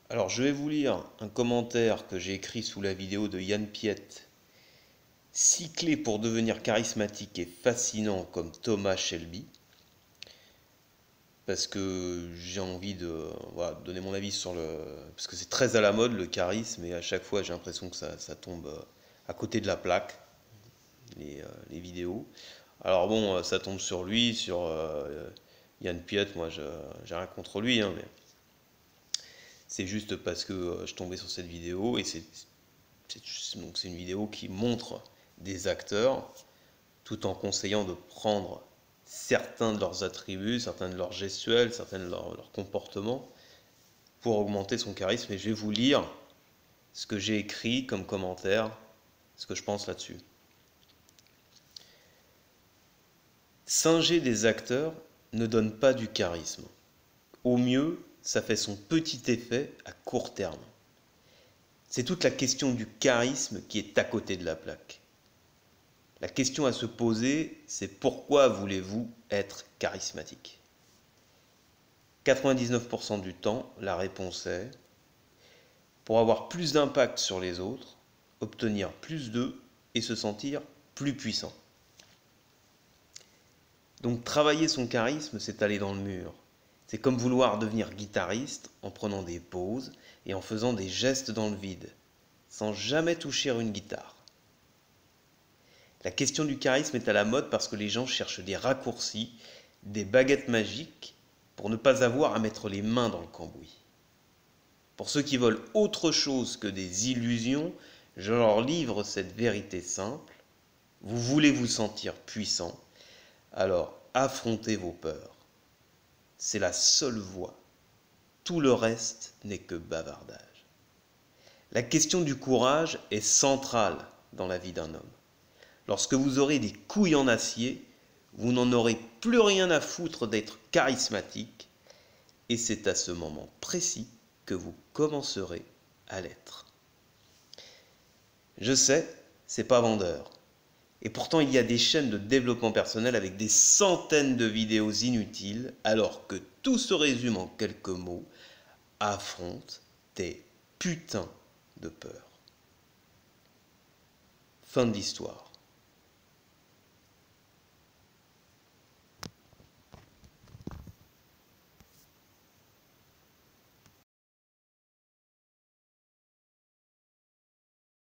Alors, je vais vous lire un commentaire que j'ai écrit sous la vidéo de Yann Piette. 6 clés pour devenir charismatique et fascinant comme Thomas Shelby. Parce que j'ai envie de donner mon avis sur le... Parce que c'est très à la mode le charisme et à chaque fois j'ai l'impression que ça tombe à côté de la plaque, les vidéos. Alors bon, ça tombe sur lui, sur Yann Piette, moi j'ai rien contre lui, hein, mais c'est juste parce que je tombais sur cette vidéo et c'est une vidéo qui montre des acteurs tout en conseillant de prendre certains de leurs attributs, certains de leurs gestuels, certains de leurs comportements pour augmenter son charisme. Et je vais vous lire ce que j'ai écrit comme commentaire, ce que je pense là-dessus. Singer des acteurs ne donne pas du charisme. Au mieux, ça fait son petit effet à court terme. C'est toute la question du charisme qui est à côté de la plaque. La question à se poser, c'est pourquoi voulez-vous être charismatique? 99% du temps, la réponse est pour avoir plus d'impact sur les autres, obtenir plus d'eux et se sentir plus puissant. Donc travailler son charisme, c'est aller dans le mur. C'est comme vouloir devenir guitariste en prenant des pauses et en faisant des gestes dans le vide, sans jamais toucher une guitare. La question du charisme est à la mode parce que les gens cherchent des raccourcis, des baguettes magiques, pour ne pas avoir à mettre les mains dans le cambouis. Pour ceux qui veulent autre chose que des illusions, je leur livre cette vérité simple. Vous voulez vous sentir puissant, alors affrontez vos peurs. C'est la seule voie. Tout le reste n'est que bavardage. La question du courage est centrale dans la vie d'un homme. Lorsque vous aurez des couilles en acier, vous n'en aurez plus rien à foutre d'être charismatique, et c'est à ce moment précis que vous commencerez à l'être. Je sais, c'est pas vendeur. Et pourtant, il y a des chaînes de développement personnel avec des centaines de vidéos inutiles, alors que tout se résume en quelques mots. Affronte tes putains de peurs. Fin de l'histoire.